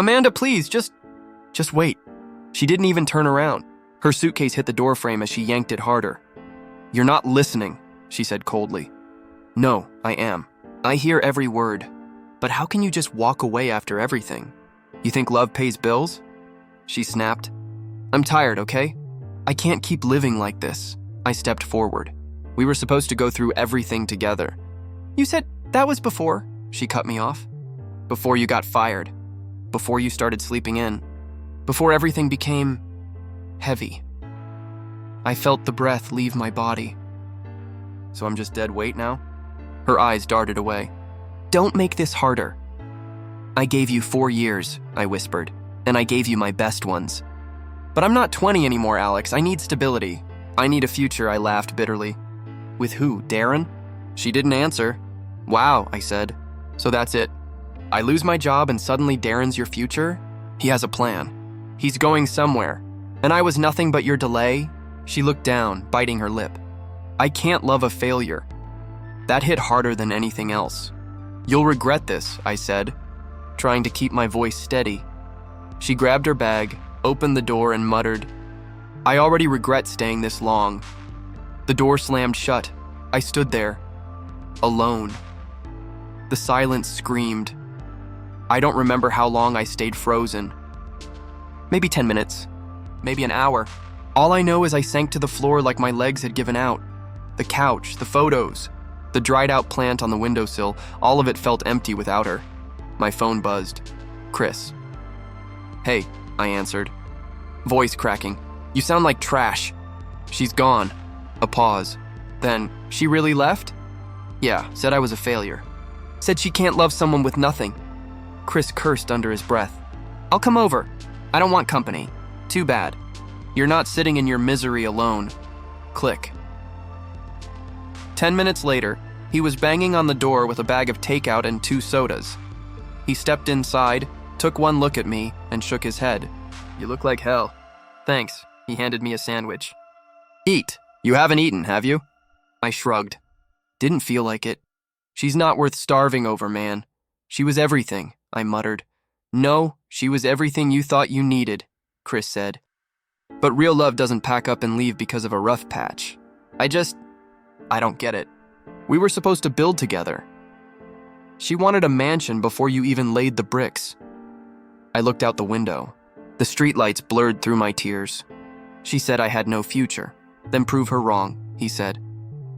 Amanda, please, just wait. She didn't even turn around. Her suitcase hit the doorframe as she yanked it harder. You're not listening, she said coldly. No, I am. I hear every word. But how can you just walk away after everything? You think love pays bills? She snapped. I'm tired, okay? I can't keep living like this. I stepped forward. We were supposed to go through everything together. You said that was before, she cut me off. Before you got fired. Before you started sleeping in. Before everything became heavy. I felt the breath leave my body. So I'm just dead weight now? Her eyes darted away. Don't make this harder. I gave you 4 years, I whispered, and I gave you my best ones. But I'm not 20 anymore, Alex. I need stability. I need a future, I laughed bitterly. With who, Darren? She didn't answer. Wow, I said. So that's it. I lose my job and suddenly Darren's your future? He has a plan. He's going somewhere. And I was nothing but your delay? She looked down, biting her lip. I can't love a failure. That hit harder than anything else. You'll regret this, I said, trying to keep my voice steady. She grabbed her bag, opened the door, and muttered, I already regret staying this long. The door slammed shut. I stood there, alone. The silence screamed. I don't remember how long I stayed frozen. Maybe 10 minutes, maybe an hour. All I know is I sank to the floor like my legs had given out. The couch, the photos, the dried out plant on the windowsill, all of it felt empty without her. My phone buzzed. Chris. Hey, I answered. Voice cracking. You sound like trash. She's gone. A pause. Then, she really left? Yeah, said I was a failure. Said she can't love someone with nothing. Chris cursed under his breath. I'll come over. I don't want company. Too bad. You're not sitting in your misery alone. Click. 10 minutes later, he was banging on the door with a bag of takeout and 2 sodas. He stepped inside, took one look at me, and shook his head. You look like hell. Thanks. He handed me a sandwich. Eat. You haven't eaten, have you? I shrugged. Didn't feel like it. She's not worth starving over, man. She was everything, I muttered. No, she was everything you thought you needed, Chris said. But real love doesn't pack up and leave because of a rough patch. I don't get it. We were supposed to build together. She wanted a mansion before you even laid the bricks. I looked out the window. The streetlights blurred through my tears. She said I had no future. Then prove her wrong, he said.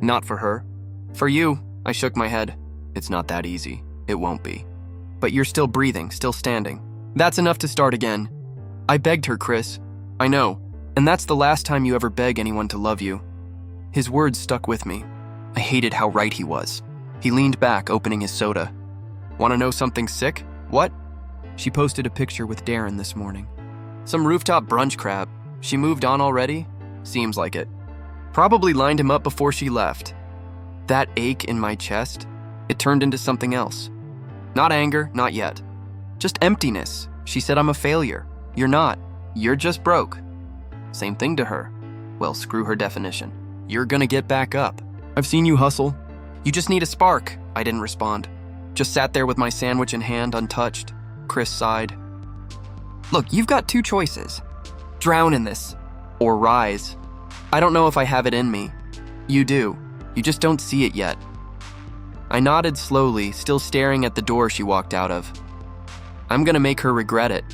Not for her. For you, I shook my head. It's not that easy. It won't be. But you're still breathing, still standing. That's enough to start again. I begged her, Chris. I know. And that's the last time you ever beg anyone to love you. His words stuck with me. I hated how right he was. He leaned back, opening his soda. Want to know something sick? What? She posted a picture with Darren this morning. Some rooftop brunch crap. She moved on already? Seems like it. Probably lined him up before she left. That ache in my chest, it turned into something else. Not anger, not yet. Just emptiness. She said I'm a failure. You're not. You're just broke. Same thing to her. Well, screw her definition. You're gonna get back up. I've seen you hustle. You just need a spark. I didn't respond. Just sat there with my sandwich in hand, untouched. Chris sighed. Look, you've got 2 choices. Drown in this, or rise. I don't know if I have it in me. You do. You just don't see it yet. I nodded slowly, still staring at the door she walked out of. I'm gonna make her regret it,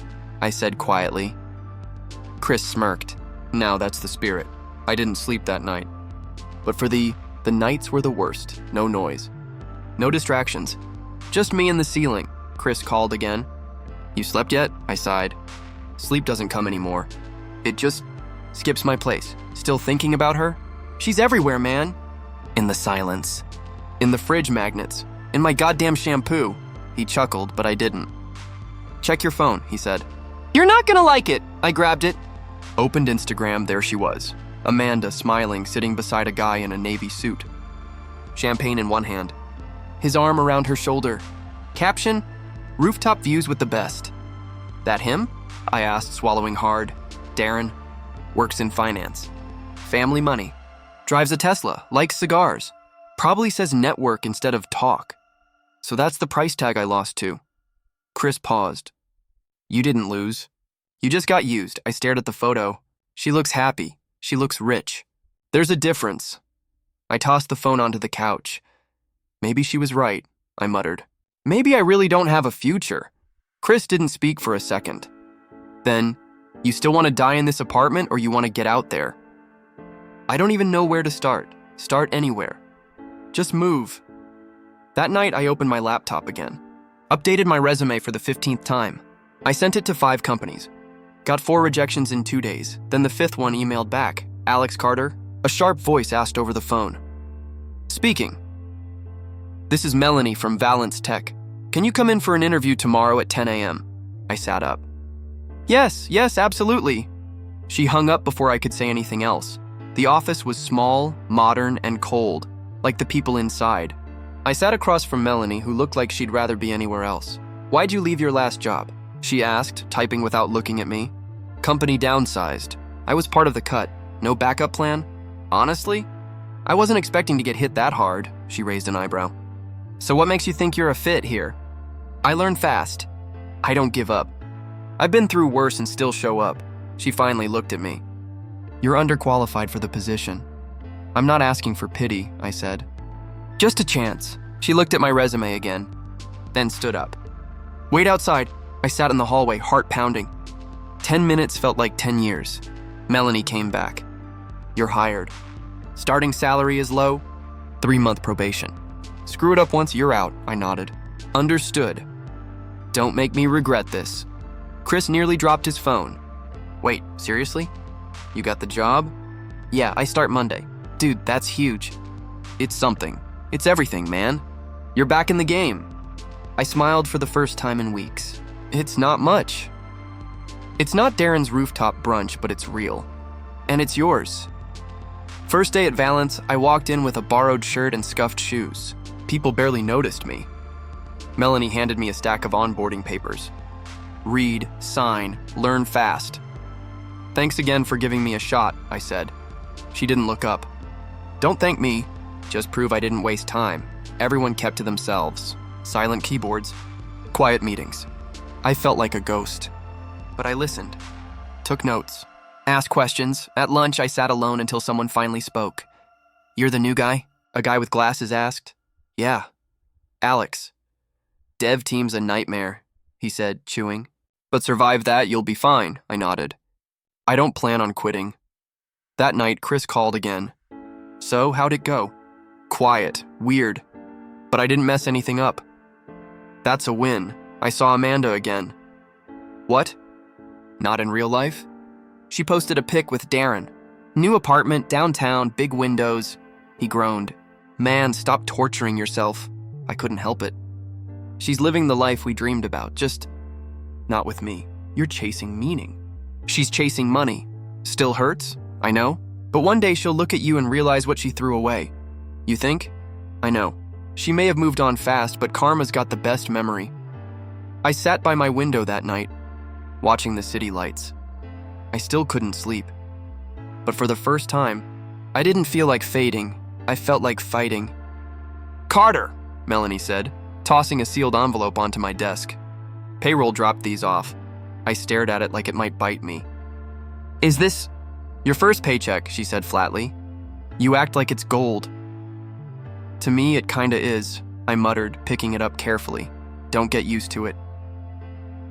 I said quietly. Chris smirked. Now that's the spirit. I didn't sleep that night. But for the nights were the worst. No noise. No distractions. Just me and the ceiling. Chris called again. You slept yet? I sighed. Sleep doesn't come anymore. It just skips my place. Still thinking about her? She's everywhere, man. In the silence. In the fridge magnets. In my goddamn shampoo. He chuckled, but I didn't. Check your phone, he said. You're not gonna like it. I grabbed it. Opened Instagram, there she was. Amanda smiling, sitting beside a guy in a navy suit. Champagne in one hand. His arm around her shoulder. Caption, rooftop views with the best. That him? I asked, swallowing hard. Darren. Works in finance. Family money. Drives a Tesla, likes cigars. Probably says network instead of talk. So that's the price tag I lost to. Chris paused. You didn't lose. You just got used. I stared at the photo. She looks happy. She looks rich. There's a difference. I tossed the phone onto the couch. Maybe she was right, I muttered. Maybe I really don't have a future. Chris didn't speak for a second. Then, you still want to die in this apartment or you want to get out there? I don't even know where to start. Start anywhere. Just move. That night, I opened my laptop again. Updated my resume for the 15th time. I sent it to 5 companies. Got 4 rejections in 2 days. Then the 5th one emailed back. Alex Carter? A sharp voice asked over the phone. Speaking. This is Melanie from Valence Tech. Can you come in for an interview tomorrow at 10 a.m.? I sat up. Yes, absolutely. She hung up before I could say anything else. The office was small, modern, and cold, like the people inside. I sat across from Melanie, who looked like she'd rather be anywhere else. Why'd you leave your last job? She asked, typing without looking at me. Company downsized. I was part of the cut. No backup plan? Honestly? I wasn't expecting to get hit that hard, she raised an eyebrow. So what makes you think you're a fit here? I learn fast. I don't give up. I've been through worse and still show up. She finally looked at me. You're underqualified for the position. I'm not asking for pity, I said. Just a chance. She looked at my resume again, then stood up. Wait outside. I sat in the hallway, heart pounding. 10 minutes felt like 10 years. Melanie came back. You're hired. Starting salary is low. 3-month probation. Screw it up once, you're out, I nodded. Understood. Don't make me regret this. Chris nearly dropped his phone. Wait, seriously? You got the job? Yeah, I start Monday. Dude, that's huge. It's something. It's everything, man. You're back in the game. I smiled for the first time in weeks. It's not much. It's not Darren's rooftop brunch, but it's real. And it's yours. First day at Valence, I walked in with a borrowed shirt and scuffed shoes. People barely noticed me. Melanie handed me a stack of onboarding papers. Read, sign, learn fast. Thanks again for giving me a shot, I said. She didn't look up. Don't thank me. Just prove I didn't waste time. Everyone kept to themselves. Silent keyboards. Quiet meetings. I felt like a ghost. But I listened. Took notes. Asked questions. At lunch, I sat alone until someone finally spoke. You're the new guy? A guy with glasses asked. Yeah. Alex. Dev team's a nightmare, he said, chewing. But survive that, you'll be fine, I nodded. I don't plan on quitting. That night, Chris called again. So, how'd it go? Quiet, weird. But I didn't mess anything up. That's a win. I saw Amanda again. What? Not in real life? She posted a pic with Darren. New apartment, downtown, big windows. He groaned. Man, stop torturing yourself. I couldn't help it. She's living the life we dreamed about, just not with me. You're chasing meaning. She's chasing money. Still hurts, I know. But one day she'll look at you and realize what she threw away. You think? I know. She may have moved on fast, but karma's got the best memory. I sat by my window that night, watching the city lights. I still couldn't sleep. But for the first time, I didn't feel like fading. I felt like fighting. Carter, Melanie said, tossing a sealed envelope onto my desk. Payroll dropped these off. I stared at it like it might bite me. Is this your first paycheck? She said flatly. You act like it's gold. To me, it kinda is, I muttered, picking it up carefully. Don't get used to it.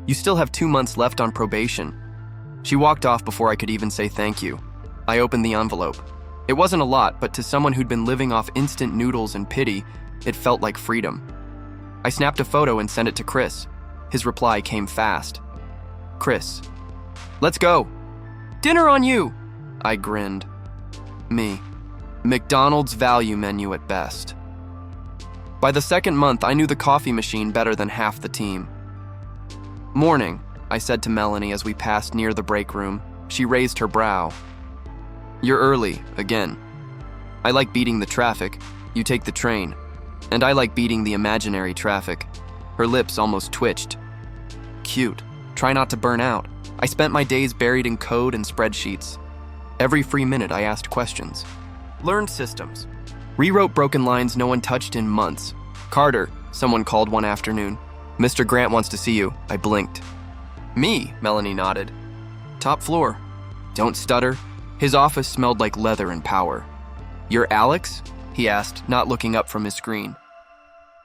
You still have 2 months left on probation. She walked off before I could even say thank you. I opened the envelope. It wasn't a lot, but to someone who'd been living off instant noodles and pity, it felt like freedom. I snapped a photo and sent it to Chris. His reply came fast. Chris, let's go. Dinner on you. I grinned. Me. McDonald's value menu at best. By the second month, I knew the coffee machine better than half the team. Morning, I said to Melanie as we passed near the break room. She raised her brow. You're early, again. I like beating the traffic. You take the train. And I like beating the imaginary traffic. Her lips almost twitched. Cute. Try not to burn out. I spent my days buried in code and spreadsheets. Every free minute I asked questions. Learned systems. Rewrote broken lines no one touched in months. Carter, someone called one afternoon. Mr. Grant wants to see you. I blinked. Me, Melanie nodded. Top floor. Don't stutter. His office smelled like leather and power. You're Alex? He asked, not looking up from his screen.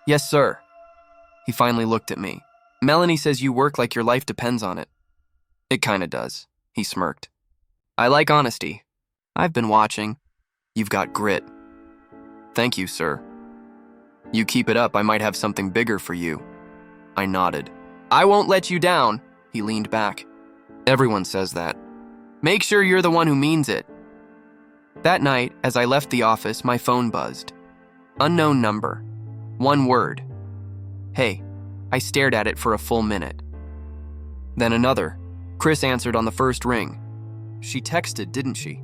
Yes, sir. He finally looked at me. Melanie says you work like your life depends on it. It kinda does, he smirked. I like honesty. I've been watching. You've got grit. Thank you, sir. You keep it up, I might have something bigger for you. I nodded. I won't let you down, he leaned back. Everyone says that. Make sure you're the one who means it. That night, as I left the office, my phone buzzed. Unknown number. One word. Hey. I stared at it for a full minute. Then another. Chris answered on the first ring. She texted, didn't she?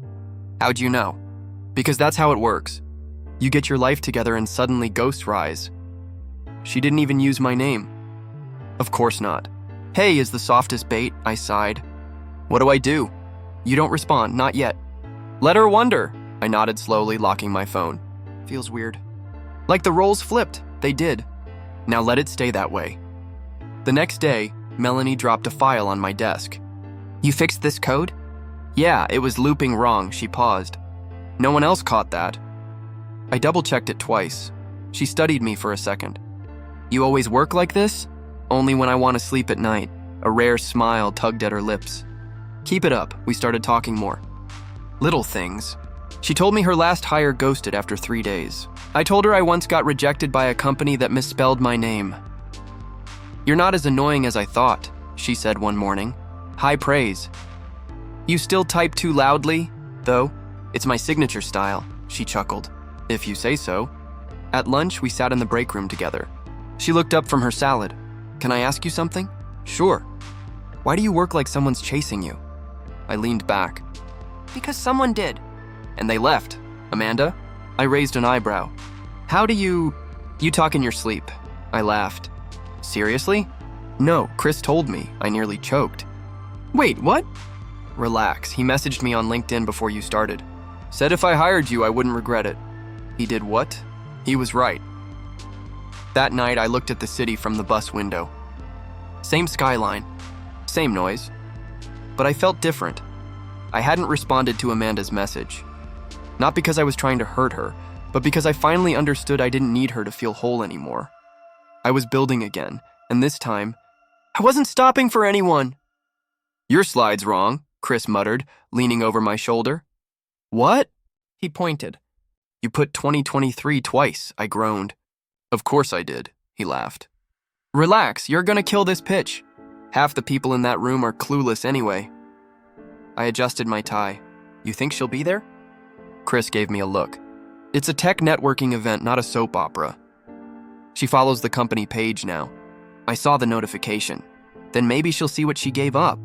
How'd you know? Because that's how it works. You get your life together and suddenly ghosts rise. She didn't even use my name. Of course not. Hey is the softest bait, I sighed. What do I do? You don't respond, not yet. Let her wonder. I nodded slowly, locking my phone. Feels weird. Like the roles flipped, they did. Now let it stay that way. The next day, Melanie dropped a file on my desk. You fixed this code? Yeah, it was looping wrong, she paused. No one else caught that. I double-checked it twice. She studied me for a second. You always work like this? Only when I want to sleep at night. A rare smile tugged at her lips. Keep it up, we started talking more. Little things. She told me her last hire ghosted after 3 days. I told her I once got rejected by a company that misspelled my name. You're not as annoying as I thought, she said one morning. High praise. You still type too loudly, though? It's my signature style, she chuckled. If you say so. At lunch, we sat in the break room together. She looked up from her salad. Can I ask you something? Sure. Why do you work like someone's chasing you? I leaned back. Because someone did. And they left. Amanda? I raised an eyebrow. How do you talk in your sleep? I laughed. Seriously? No, Chris told me. I nearly choked. Wait, what? Relax. He messaged me on LinkedIn before you started. Said if I hired you, I wouldn't regret it. He did what? He was right. That night, I looked at the city from the bus window. Same skyline. Same noise. But I felt different. I hadn't responded to Amanda's message. Not because I was trying to hurt her, but because I finally understood I didn't need her to feel whole anymore. I was building again, and this time, I wasn't stopping for anyone. Your slide's wrong, Chris muttered, leaning over my shoulder. What? He pointed. You put 2023 twice, I groaned. Of course I did, he laughed. Relax, you're gonna kill this pitch. Half the people in that room are clueless anyway. I adjusted my tie. You think she'll be there? Chris gave me a look. It's a tech networking event, not a soap opera. She follows the company page now. I saw the notification. Then maybe she'll see what she gave up.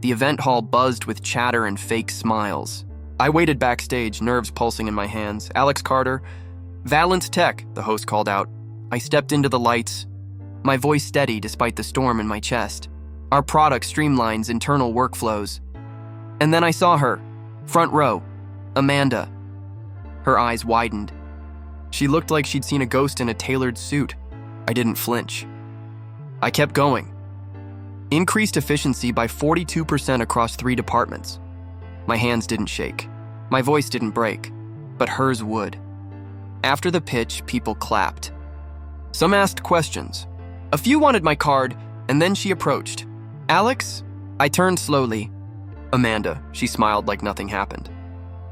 The event hall buzzed with chatter and fake smiles. I waited backstage, nerves pulsing in my hands. Alex Carter, Valence Tech, the host called out. I stepped into the lights, my voice steady despite the storm in my chest. Our product streamlines internal workflows. And then I saw her, front row, Amanda. Her eyes widened. She looked like she'd seen a ghost in a tailored suit. I didn't flinch. I kept going. Increased efficiency by 42% across 3 departments. My hands didn't shake. My voice didn't break, but hers would. After the pitch, people clapped. Some asked questions. A few wanted my card, and then she approached. Alex? I turned slowly. Amanda, she smiled like nothing happened.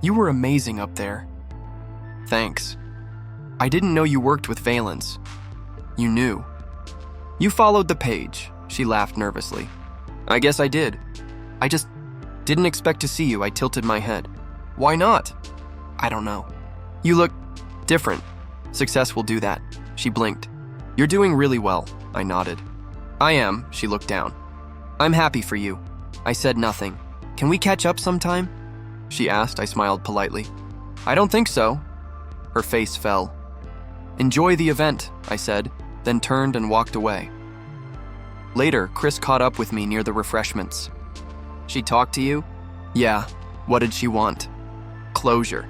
You were amazing up there. Thanks. I didn't know you worked with Valence. You knew. You followed the page, she laughed nervously. I guess I did. I just didn't expect to see you. I tilted my head. Why not? I don't know. You look different. Success will do that. She blinked. You're doing really well, I nodded. I am, she looked down. I'm happy for you. I said nothing. Can we catch up sometime? She asked. I smiled politely. I don't think so. Her face fell. Enjoy the event, I said, then turned and walked away. Later, Chris caught up with me near the refreshments. She talked to you? Yeah. What did she want? Closure.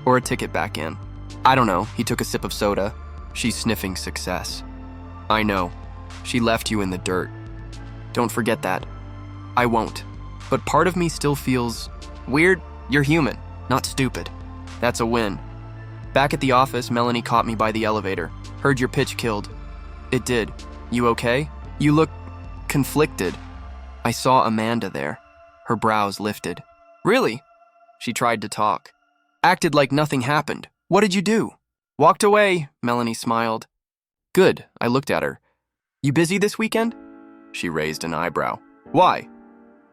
Or a ticket back in. I don't know. He took a sip of soda. She's sniffing success. I know. She left you in the dirt. Don't forget that. I won't. But part of me still feels weird. You're human, not stupid. That's a win. Back at the office, Melanie caught me by the elevator. Heard your pitch killed. It did. You okay? You look conflicted. I saw Amanda there. Her brows lifted. Really? She tried to talk. Acted like nothing happened. What did you do? Walked away, Melanie smiled. Good, I looked at her. You busy this weekend? She raised an eyebrow. Why?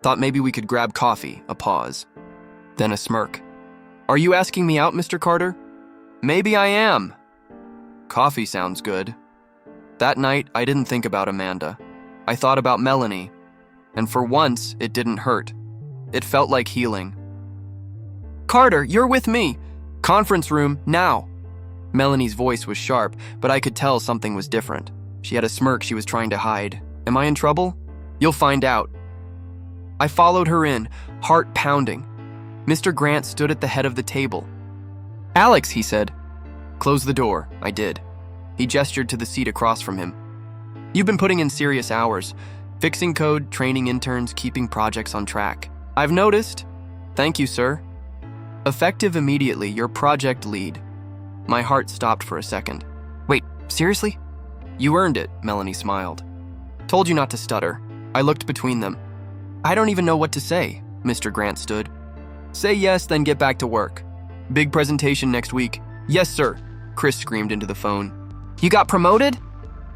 Thought maybe we could grab coffee, a pause. Then a smirk. Are you asking me out, Mr. Carter? Maybe I am. Coffee sounds good. That night, I didn't think about Amanda. I thought about Melanie, and for once, it didn't hurt. It felt like healing. Carter, you're with me. Conference room, now. Melanie's voice was sharp, but I could tell something was different. She had a smirk she was trying to hide. Am I in trouble? You'll find out. I followed her in, heart pounding. Mr. Grant stood at the head of the table. Alex, he said. Close the door. I did. He gestured to the seat across from him. You've been putting in serious hours, fixing code, training interns, keeping projects on track. I've noticed. Thank you, sir. Effective immediately, your project lead. My heart stopped for a second. Wait, seriously? You earned it, Melanie smiled. Told you not to stutter. I looked between them. I don't even know what to say, Mr. Grant stood. Say yes, then get back to work. Big presentation next week. Yes, sir, Chris screamed into the phone. You got promoted?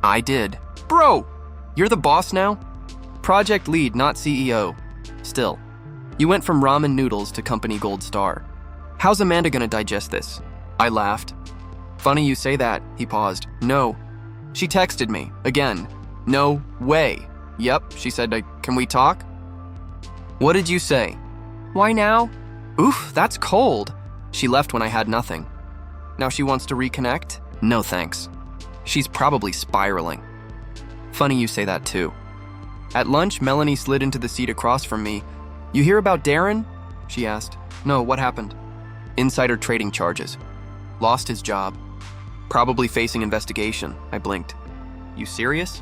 I did. Bro, you're the boss now? Project lead, not CEO. Still, you went from ramen noodles to company gold star. How's Amanda gonna digest this? I laughed. Funny you say that, he paused. No. She texted me, again. No way. Yep, she said, can we talk? What did you say? Why now? Oof, that's cold. She left when I had nothing. Now she wants to reconnect? No thanks. She's probably spiraling. Funny you say that too. At lunch, Melanie slid into the seat across from me. You hear about Darren? She asked. No, what happened? Insider trading charges. Lost his job. Probably facing investigation, I blinked. You serious?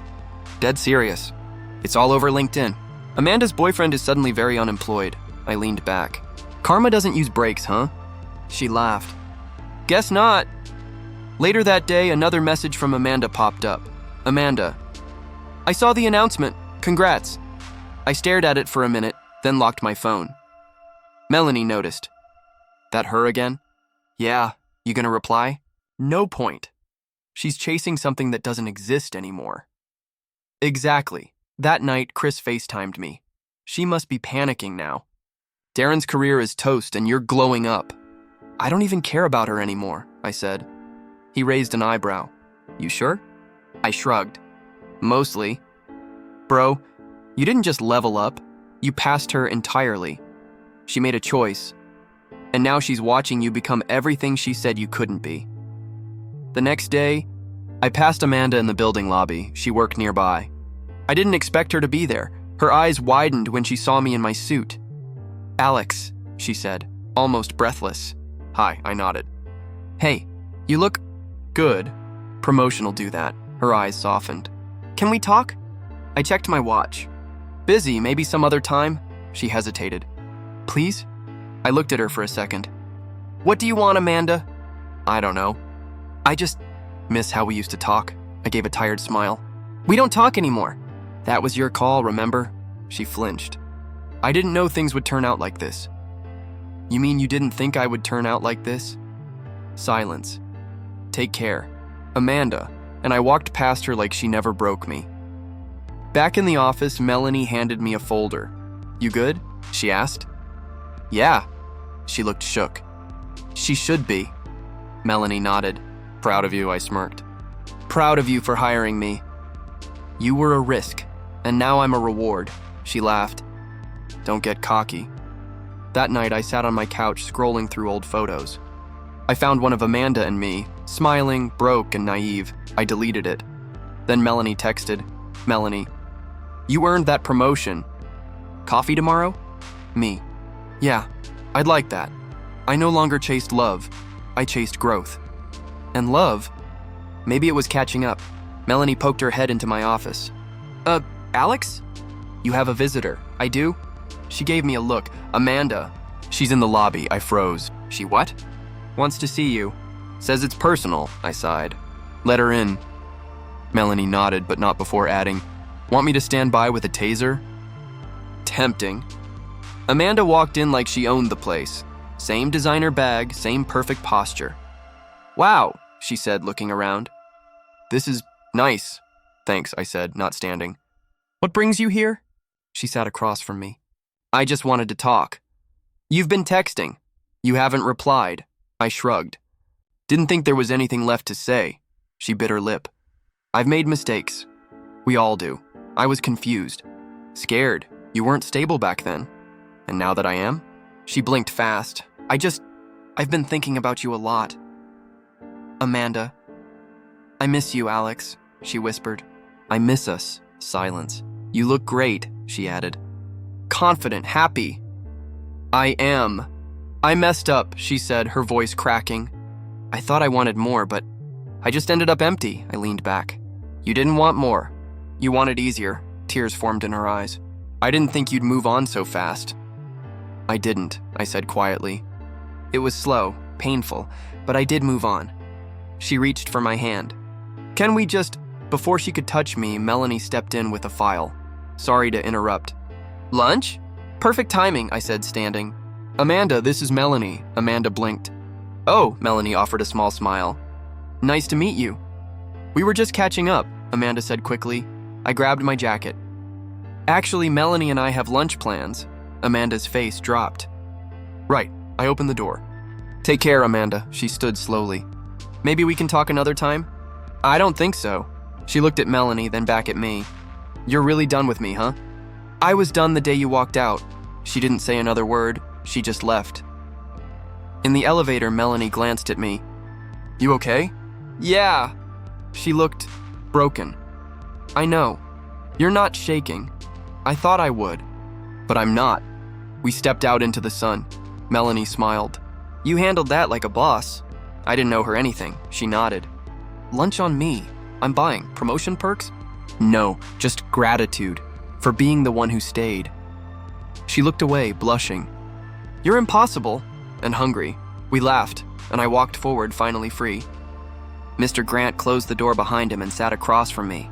Dead serious. It's all over LinkedIn. Amanda's boyfriend is suddenly very unemployed. I leaned back. Karma doesn't use brakes, huh? She laughed. Guess not. Later that day, another message from Amanda popped up. Amanda. I saw the announcement. Congrats. I stared at it for a minute, then locked my phone. Melanie noticed. That her again? Yeah. You gonna reply? No point. She's chasing something that doesn't exist anymore. Exactly. That night, Chris FaceTimed me. She must be panicking now. Darren's career is toast and you're glowing up. I don't even care about her anymore, I said. He raised an eyebrow. You sure? I shrugged. Mostly. Bro, you didn't just level up. You passed her entirely. She made a choice. And now she's watching you become everything she said you couldn't be. The next day, I passed Amanda in the building lobby. She worked nearby. I didn't expect her to be there. Her eyes widened when she saw me in my suit. Alex, she said, almost breathless. Hi, I nodded. Hey, you look good. Promotion'll do that. Her eyes softened. Can we talk? I checked my watch. Busy, maybe some other time? She hesitated. Please? I looked at her for a second. What do you want, Amanda? I don't know. I just miss how we used to talk. I gave a tired smile. We don't talk anymore. That was your call, remember? She flinched. I didn't know things would turn out like this. You mean you didn't think I would turn out like this? Silence. Take care. Amanda. And I walked past her like she never broke me. Back in the office, Melanie handed me a folder. You good? She asked. Yeah. She looked shook. She should be. Melanie nodded. Proud of you, I smirked. Proud of you for hiring me. You were a risk, and now I'm a reward. She laughed. Don't get cocky. That night, I sat on my couch scrolling through old photos. I found one of Amanda and me, smiling, broke, and naive. I deleted it. Then Melanie texted, Melanie, you earned that promotion. Coffee tomorrow? Me. Yeah, I'd like that. I no longer chased love. I chased growth. And love? Maybe it was catching up. Melanie poked her head into my office. Alex? You have a visitor. I do? She gave me a look. Amanda. She's in the lobby. I froze. She what? Wants to see you. Says it's personal. I sighed. Let her in. Melanie nodded, but not before adding, want me to stand by with a taser? Tempting. Amanda walked in like she owned the place. Same designer bag, same perfect posture. Wow, she said, looking around. This is nice. Thanks, I said, not standing. What brings you here? She sat across from me. I just wanted to talk. You've been texting. You haven't replied. I shrugged. Didn't think there was anything left to say. She bit her lip. I've made mistakes. We all do. I was confused. Scared. You weren't stable back then. And now that I am? She blinked fast. I've been thinking about you a lot. Amanda. I miss you, Alex, she whispered. I miss us. Silence. You look great, she added. Confident, happy. I am. I messed up, she said, her voice cracking. I thought I wanted more, but I just ended up empty, I leaned back. You didn't want more. You wanted easier. Tears formed in her eyes. I didn't think you'd move on so fast. I didn't, I said quietly. It was slow, painful, but I did move on. She reached for my hand. Can we just... Before she could touch me, Melanie stepped in with a file. Sorry to interrupt. Lunch? Perfect timing, I said, standing. Amanda, this is Melanie. Amanda blinked. Oh, Melanie offered a small smile. Nice to meet you. We were just catching up, Amanda said quickly. I grabbed my jacket. Actually, Melanie and I have lunch plans. Amanda's face dropped. Right, I opened the door. Take care, Amanda. She stood slowly. Maybe we can talk another time? I don't think so. She looked at Melanie, then back at me. You're really done with me, huh? I was done the day you walked out. She didn't say another word. She just left. In the elevator, Melanie glanced at me. You okay? Yeah. She looked broken. I know. You're not shaking. I thought I would, but I'm not. We stepped out into the sun. Melanie smiled. You handled that like a boss. I didn't know her anything. She nodded. Lunch on me. I'm buying. Promotion perks? No, just gratitude for being the one who stayed. She looked away, blushing. You're impossible and hungry. We laughed, and I walked forward, finally free. Mr. Grant closed the door behind him and sat across from me.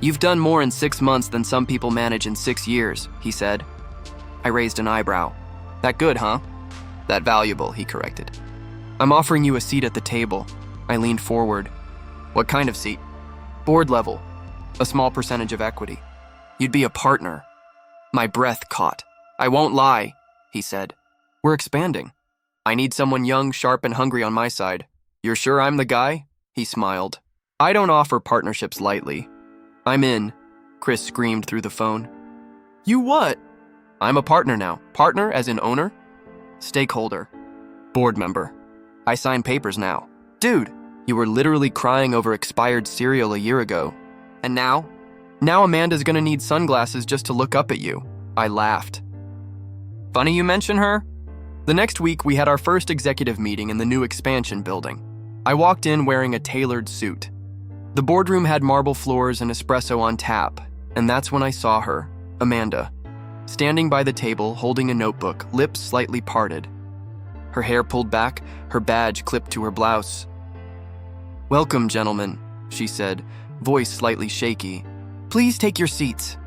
You've done more in 6 months than some people manage in 6 years, he said. I raised an eyebrow. That good, huh? That valuable, he corrected. I'm offering you a seat at the table. I leaned forward. What kind of seat? Board level. A small percentage of equity. You'd be a partner. My breath caught. I won't lie, he said. We're expanding. I need someone young, sharp, and hungry on my side. You're sure I'm the guy? He smiled. I don't offer partnerships lightly. I'm in, Chris screamed through the phone. You what? I'm a partner now. Partner as in owner? Stakeholder. Board member. I sign papers now. Dude, you were literally crying over expired cereal a year ago. And now? Now Amanda's gonna need sunglasses just to look up at you. I laughed. Funny you mention her? The next week, we had our first executive meeting in the new expansion building. I walked in wearing a tailored suit. The boardroom had marble floors and espresso on tap, and that's when I saw her, Amanda, standing by the table holding a notebook, lips slightly parted. Her hair pulled back, her badge clipped to her blouse. Welcome, gentlemen, she said, voice slightly shaky. Please take your seats.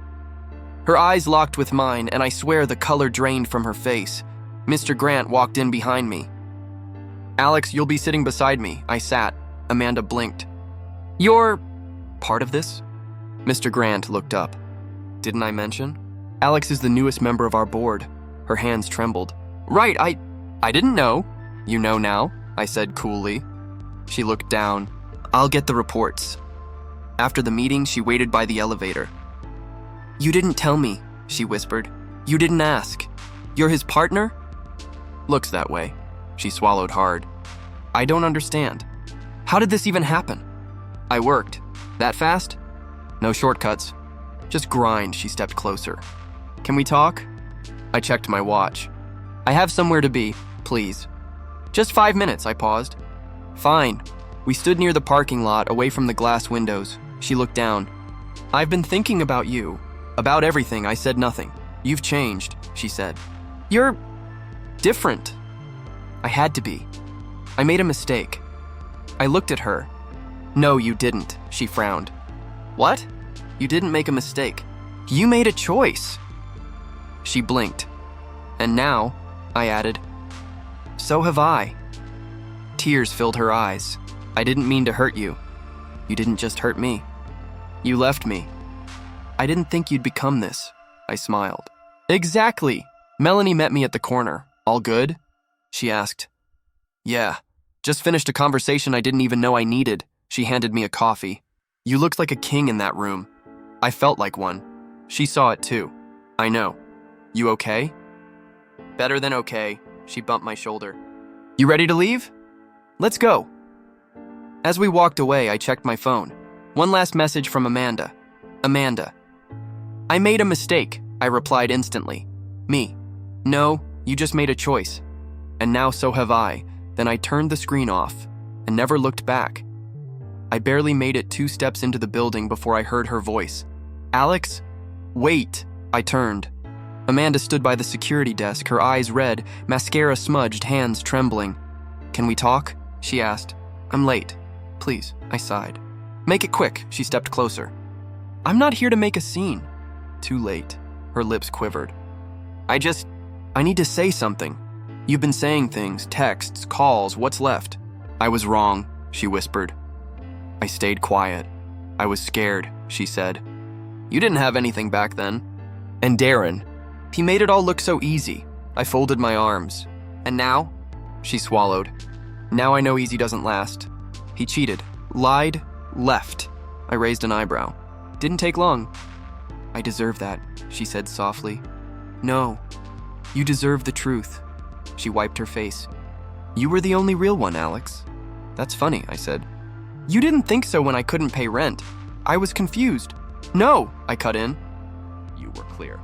Her eyes locked with mine, and I swear the color drained from her face. Mr. Grant walked in behind me. Alex, you'll be sitting beside me. I sat. Amanda blinked. You're part of this? Mr. Grant looked up. Didn't I mention? Alex is the newest member of our board. Her hands trembled. Right, I didn't know. You know now, I said coolly. She looked down. I'll get the reports. After the meeting, she waited by the elevator. You didn't tell me, she whispered. You didn't ask. You're his partner? Looks that way. She swallowed hard. I don't understand. How did this even happen? I worked. That fast? No shortcuts. Just grind, she stepped closer. Can we talk? I checked my watch. I have somewhere to be, please. Just 5 minutes, I paused. Fine. We stood near the parking lot, away from the glass windows. She looked down. I've been thinking about you. About everything, I said nothing. You've changed, she said. You're different. I had to be. I made a mistake. I looked at her. No, you didn't, she frowned. What? You didn't make a mistake. You made a choice. She blinked. And now, I added, so have I. Tears filled her eyes. I didn't mean to hurt you. You didn't just hurt me. You left me. I didn't think you'd become this, I smiled. Exactly. Melanie met me at the corner. All good? She asked. Yeah. Just finished a conversation I didn't even know I needed. She handed me a coffee. You looked like a king in that room. I felt like one. She saw it too. I know. You okay? Better than okay. She bumped my shoulder. You ready to leave? Let's go. As we walked away, I checked my phone. One last message from Amanda. Amanda. I made a mistake, I replied instantly. Me. No, you just made a choice. And now so have I. Then I turned the screen off and never looked back. I barely made it 2 steps into the building before I heard her voice. Alex? Wait. I turned. Amanda stood by the security desk, her eyes red, mascara smudged, hands trembling. Can we talk? She asked. I'm late. Please, I sighed. Make it quick, she stepped closer. I'm not here to make a scene. Too late. Her lips quivered. I need to say something. You've been saying things, texts, calls, what's left? I was wrong, she whispered. I stayed quiet. I was scared, she said. You didn't have anything back then. And Darren, he made it all look so easy. I folded my arms. And now? She swallowed. Now I know easy doesn't last. He cheated, lied, left. I raised an eyebrow. Didn't take long. I deserve that, she said softly. No, you deserve the truth. She wiped her face. You were the only real one, Alex. That's funny, I said. You didn't think so when I couldn't pay rent. I was confused. No, I cut in. You were clear.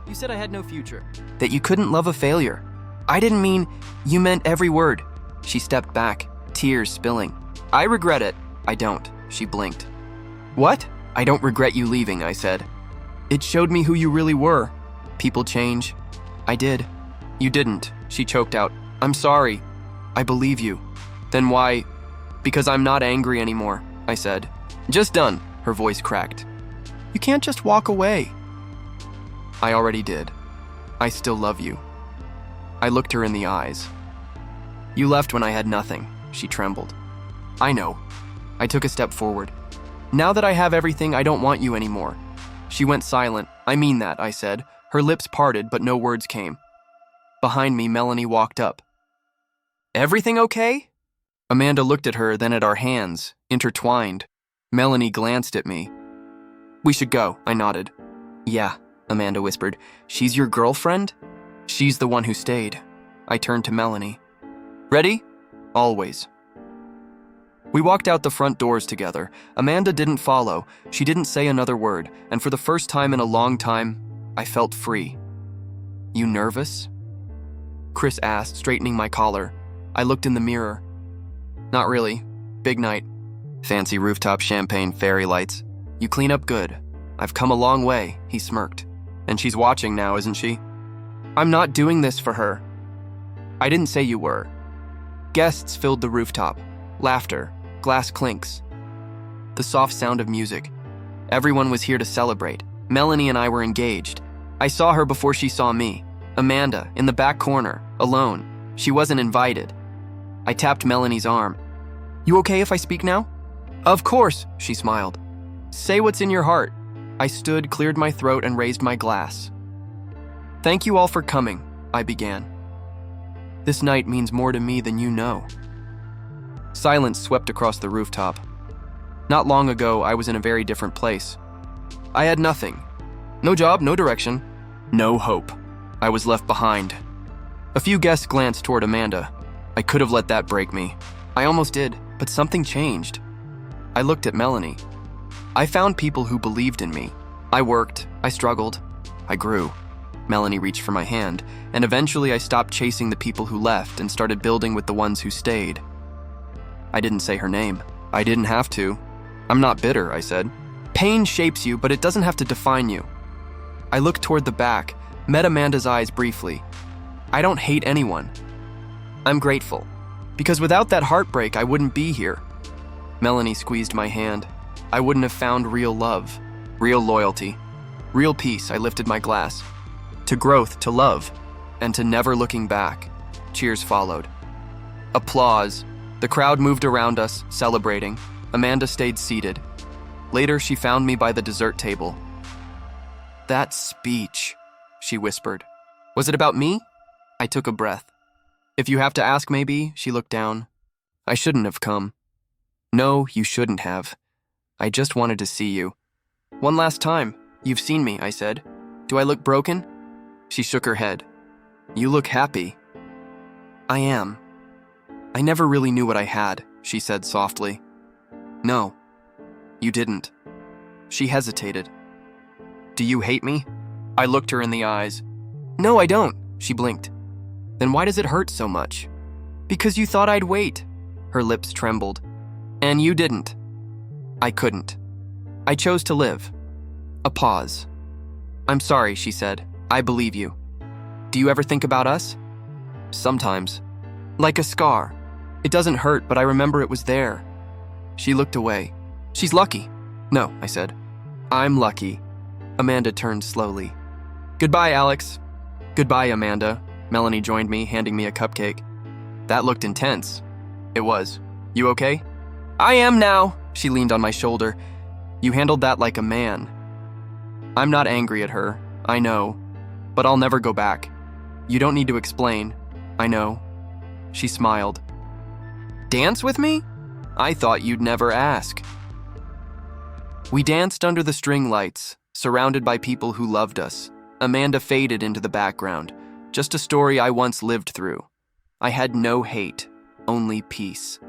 You said I had no future. That you couldn't love a failure. I didn't mean, you meant every word. She stepped back, tears spilling. I regret it. I don't, she blinked. What? I don't regret you leaving, I said. It showed me who you really were. People change. I did. You didn't, she choked out. I'm sorry. I believe you. Then why? Because I'm not angry anymore, I said. Just done, her voice cracked. You can't just walk away. I already did. I still love you. I looked her in the eyes. You left when I had nothing, she trembled. I know. I took a step forward. Now that I have everything, I don't want you anymore. She went silent. I mean that, I said. Her lips parted, but no words came. Behind me, Melanie walked up. Everything okay? Amanda looked at her, then at our hands, intertwined. Melanie glanced at me. We should go, I nodded. Yeah, Amanda whispered. She's your girlfriend? She's the one who stayed. I turned to Melanie. Ready? Always. We walked out the front doors together. Amanda didn't follow. She didn't say another word, and for the first time in a long time, I felt free. You nervous? Chris asked, straightening my collar. I looked in the mirror. Not really. Big night. Fancy rooftop champagne fairy lights. You clean up good. I've come a long way, he smirked. And she's watching now, isn't she? I'm not doing this for her. I didn't say you were. Guests filled the rooftop. Laughter, glass clinks. The soft sound of music. Everyone was here to celebrate. Melanie and I were engaged. I saw her before she saw me. Amanda, in the back corner, alone. She wasn't invited. I tapped Melanie's arm. You okay if I speak now? Of course, she smiled. Say what's in your heart. I stood, cleared my throat, and raised my glass. Thank you all for coming, I began. This night means more to me than you know. Silence swept across the rooftop. Not long ago, I was in a very different place. I had nothing. No job, no direction, no hope. I was left behind. A few guests glanced toward Amanda. I could have let that break me. I almost did, but something changed. I looked at Melanie. I found people who believed in me. I worked, I struggled, I grew. Melanie reached for my hand, and eventually I stopped chasing the people who left and started building with the ones who stayed. I didn't say her name. I didn't have to. I'm not bitter, I said. Pain shapes you, but it doesn't have to define you. I looked toward the back, met Amanda's eyes briefly. I don't hate anyone. I'm grateful. Because without that heartbreak, I wouldn't be here. Melanie squeezed my hand. I wouldn't have found real love, real loyalty, real peace. I lifted my glass. To growth, to love, and to never looking back. Cheers followed. Applause. The crowd moved around us, celebrating. Amanda stayed seated. Later, she found me by the dessert table. That speech, she whispered. Was it about me? I took a breath. If you have to ask, maybe, she looked down. I shouldn't have come. No, you shouldn't have. I just wanted to see you. One last time. You've seen me, I said. Do I look broken? She shook her head. You look happy. I am. I never really knew what I had, she said softly. No, you didn't. She hesitated. Do you hate me? I looked her in the eyes. No, I don't, she blinked. Then why does it hurt so much? Because you thought I'd wait. Her lips trembled. And you didn't. I couldn't. I chose to live. A pause. I'm sorry, she said. I believe you. Do you ever think about us? Sometimes. Like a scar. It doesn't hurt, but I remember it was there. She looked away. She's lucky. No, I said. I'm lucky. Amanda turned slowly. Goodbye, Alex. Goodbye, Amanda. Melanie joined me, handing me a cupcake. That looked intense. It was. You okay? I am now. She leaned on my shoulder. You handled that like a man. I'm not angry at her. I know. But I'll never go back. You don't need to explain. I know. She smiled. Dance with me? I thought you'd never ask. We danced under the string lights, surrounded by people who loved us. Amanda faded into the background. Just a story I once lived through. I had no hate, only peace.